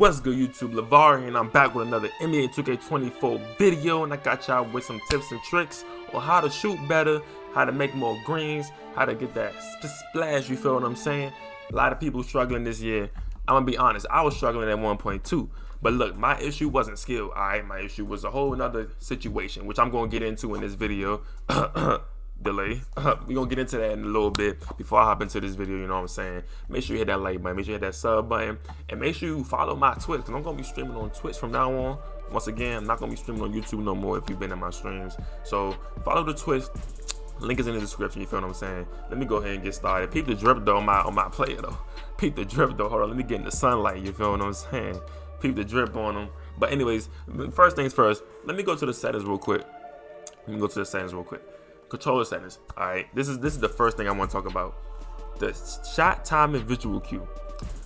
What's good, YouTube? Levahr here, and I'm back with another NBA 2K24 video, and I got y'all with some tips and tricks on how to shoot better, how to make more greens, how to get that splash, you feel what I'm saying? A lot of people struggling this year. I'm gonna be honest, I was struggling at 1.2, but look, my issue wasn't skill, alright? My issue was a whole another situation, which I'm gonna get into in this video. Delay. We're gonna get into that in a little bit before I hop into this video, you know what I'm saying? Make sure you hit that like button, make sure you hit that sub button, and make sure you follow my Twitch, because I'm gonna be streaming on Twitch from now on. Once again, I'm not gonna be streaming on YouTube no more if you've been in my streams. So follow the Twitch. Link is in the description, you feel what I'm saying? Let me go ahead and get started. Peep the drip though on my player though. Peep the drip though. Hold on, let me get in the sunlight, you feel what I'm saying? Peep the drip on them. But anyways, first things first, let me go to the settings real quick. Controller settings. All right, this is the first thing I want to talk about. The shot time and visual cue.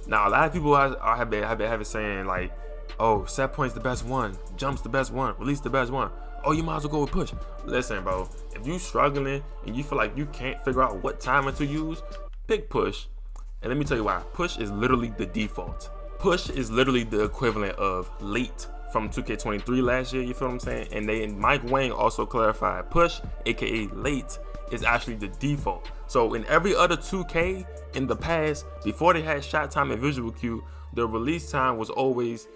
Now a lot of people have been saying like, oh, set point's the best one, jumps the best one, release the best one. Oh, you might as well go with push. Listen, bro, if you struggling and you feel like you can't figure out what timer to use, pick push. And let me tell you why. Push is literally the default. Push is literally the equivalent of late from 2K23 last year, you feel what I'm saying? And Mike Wang also clarified push, aka late, is actually the default. So in every other 2K in the past, before they had shot time and visual cue, the release time was always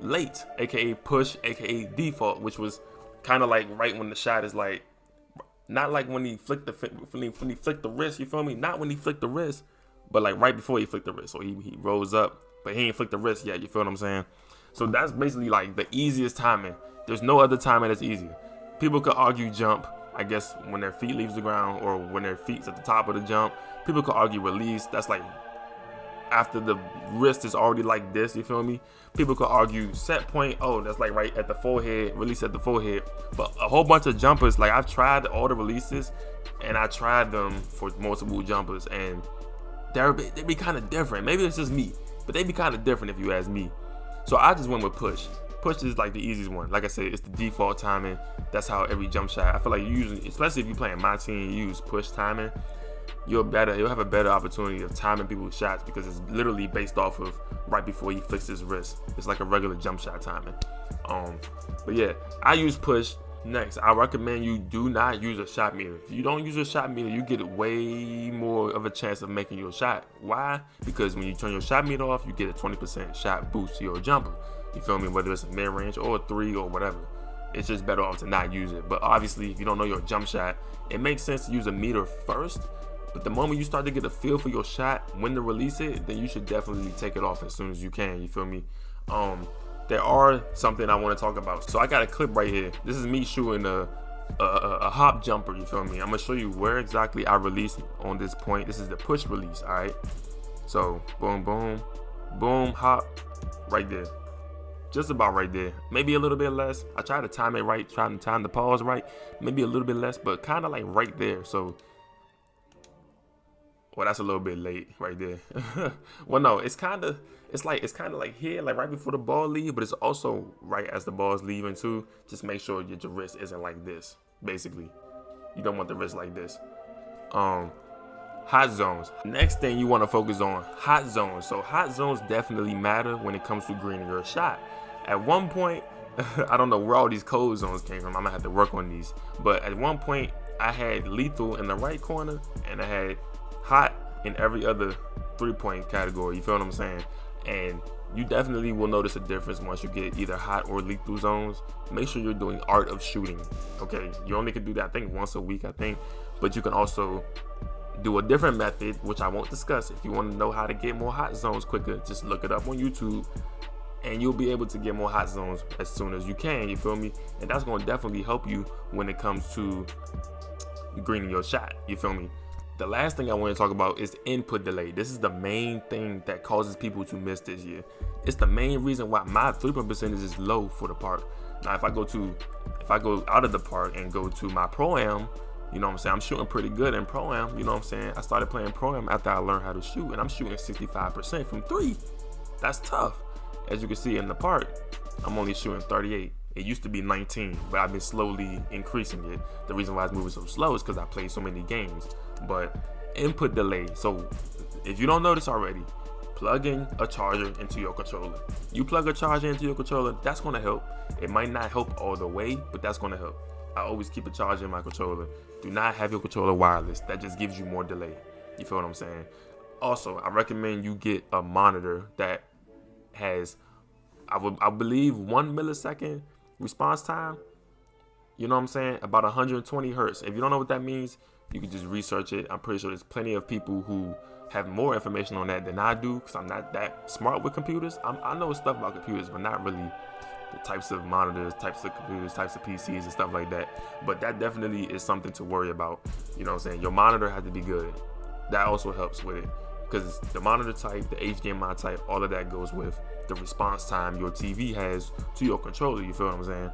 late, aka push, aka default, which was kind of like right when the shot is like, not like when he flicked the wrist, you feel me? Not when he flicked the wrist, but like right before he flicked the wrist. So he rose up, but he ain't flicked the wrist yet, you feel what I'm saying? So that's basically like the easiest timing. There's no other timing that's easier. People could argue jump, I guess when their feet leaves the ground or when their feet's at the top of the jump. People could argue release, that's like after the wrist is already like this, you feel me? People could argue set point, oh, that's like right at the forehead, release at the forehead. But a whole bunch of jumpers, like I've tried all the releases and I tried them for multiple jumpers and they be kind of different. Maybe it's just me, but they be kind of different if you ask me. So I just went with push. Push is like the easiest one. Like I said, it's the default timing. That's how every jump shot. I feel like you usually, especially if you're playing my team, you use push timing. You'll have a better opportunity of timing people's shots because it's literally based off of right before he flicks his wrist. It's like a regular jump shot timing. But yeah, I use push. Next, I recommend you do not use a shot meter. If you don't use a shot meter, you get way more of a chance of making your shot. Why? Because when you turn your shot meter off, you get a 20% shot boost to your jumper. You feel me? Whether it's a mid-range or a 3 or whatever. It's just better off to not use it. But obviously, if you don't know your jump shot, it makes sense to use a meter first. But the moment you start to get a feel for your shot, when to release it, then you should definitely take it off as soon as you can. You feel me? There are something I want to talk about. So I got a clip right here. This is me shooting a hop jumper, you feel me? I'm gonna show you where exactly I released on this point. This is the push release, all right? So boom, boom, boom, hop, right there. Just about right there. Maybe a little bit less. I tried to time it right, trying to time the pause right. Maybe a little bit less, but kind of like right there. So, well, that's a little bit late right there. Well, no, it's kind of like here, like right before the ball leave, but it's also right as the ball's leaving too. Just make sure your wrist isn't like this. Basically, you don't want the wrist like this. Hot zones. Next thing you want to focus on, hot zones. So hot zones definitely matter when it comes to greening your shot. At one point, I don't know where all these cold zones came from. I'm gonna have to work on these. But at one point, I had lethal in the right corner and I had hot in every other 3-point category. You feel what I'm saying? And you definitely will notice a difference once you get either hot or lethal zones. Make sure you're doing art of shooting. Okay, you only can do that I think once a week, I think, but you can also do a different method, which I won't discuss. If you want to know how to get more hot zones quicker, just look it up on YouTube and you'll be able to get more hot zones as soon as you can. You feel me? And that's going to definitely help you when it comes to greening your shot. You feel me? The last thing I want to talk about is input delay. This is the main thing that causes people to miss this year. It's the main reason why my 3-point percentage is low for the park. Now, if I go out of the park and go to my Pro-Am, you know what I'm saying, I'm shooting pretty good in Pro-Am, you know what I'm saying. I started playing Pro-Am after I learned how to shoot, and I'm shooting 65% from 3. That's tough. As you can see in the park, I'm only shooting 38. It used to be 19, but I've been slowly increasing it. The reason why it's moving so slow is because I played so many games. But input delay. So if you don't know this already, plug in a charger into your controller. You plug a charger into your controller, that's gonna help. It might not help all the way, but that's gonna help. I always keep a charger in my controller. Do not have your controller wireless. That just gives you more delay. You feel what I'm saying? Also, I recommend you get a monitor that has, I believe, 1 millisecond response time. You know what I'm saying? About 120 hertz. If you don't know what that means, you can just research it. I'm pretty sure there's plenty of people who have more information on that than I do, because I'm not that smart with computers. I know stuff about computers, but not really the types of monitors, types of computers, types of PCs and stuff like that. But that definitely is something to worry about. You know what I'm saying? Your monitor has to be good. That also helps with it, because the monitor type, the HDMI type, all of that goes with the response time your TV has to your controller. You feel what I'm saying?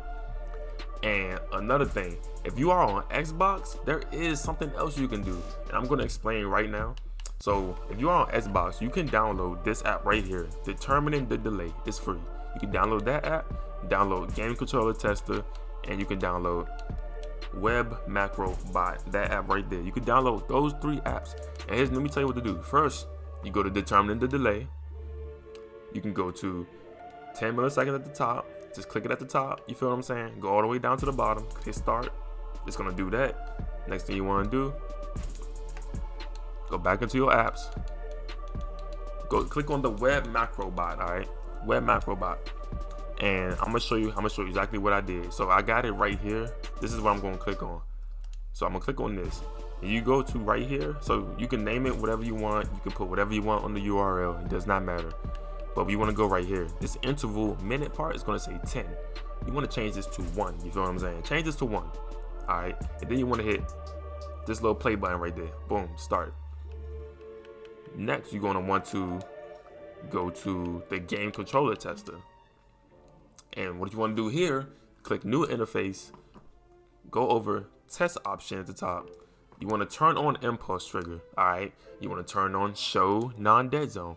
And another thing, if you are on Xbox, there is something else you can do, and I'm going to explain right now. So if you are on Xbox, you can download this app right here, Determining the Delay. It's free. You can download that app, download Game Controller Tester, and you can download Web Macro Bot, that app right there. You can download those 3 apps. And here's, let me tell you what to do. First, you go to Determining the Delay. You can go to 10 milliseconds at the top. Just click it at the top. You feel what I'm saying? Go all the way down to the bottom. Hit start. It's gonna do that. Next thing you want to do, go back into your apps. Go click on the Web Macro Bot. All right, Web Macro Bot. And I'm gonna show you exactly what I did. So I got it right here. This is what I'm gonna click on. So I'm gonna click on this. And you go to right here. So you can name it whatever you want. You can put whatever you want on the URL. It does not matter. But we want to go right here. This interval minute part is going to say 10. You want to change this to 1. You feel what I'm saying? Change this to 1. All right. And then you want to hit this little play button right there. Boom. Start. Next, you're going to want to go to the Game Controller Tester. And what you want to do here, click New Interface. Go over Test Option at the top. You want to turn on Impulse Trigger. All right. You want to turn on Show Non-Dead Zone.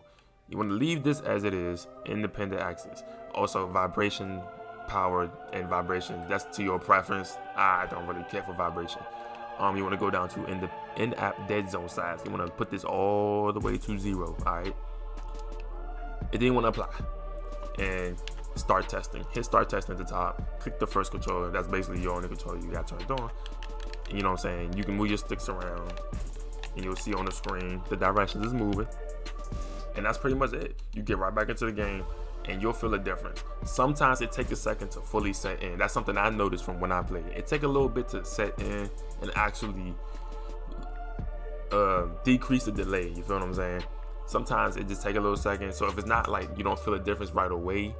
You want to leave this as it is, independent axis. Also, vibration, power, and vibration. That's to your preference. I don't really care for vibration. You want to go down to in-app dead zone size. You want to put this all the way to 0. All right. And then you want to apply and start testing. Hit start testing at the top. Click the first controller. That's basically your only controller you got turned on. And you know what I'm saying? You can move your sticks around, and you'll see on the screen the directions is moving. And that's pretty much it. You get right back into the game and you'll feel a difference. Sometimes it takes a second to fully set in. That's something I noticed from when I played. It takes a little bit to set in and actually decrease the delay. You feel what I'm saying? Sometimes it just takes a little second. So if it's not like you don't feel a difference right away,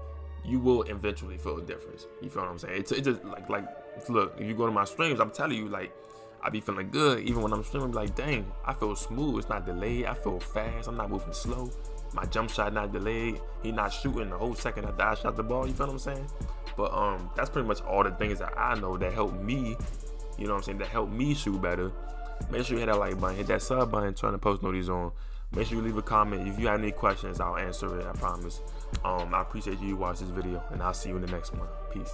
you will eventually feel a difference. You feel what I'm saying? It just like look, if you go to my streams, I'm telling you, like, I be feeling good. Even when I'm streaming, like, dang, I feel smooth. It's not delayed. I feel fast. I'm not moving slow. My jump shot not delayed. He not shooting the whole second after I shot the ball. You feel what I'm saying? But that's pretty much all the things that I know that help me. You know what I'm saying? That help me shoot better. Make sure you hit that like button, hit that sub button, turn the post notifications on. Make sure you leave a comment. If you have any questions, I'll answer it. I promise. I appreciate you watching this video, and I'll see you in the next one. Peace.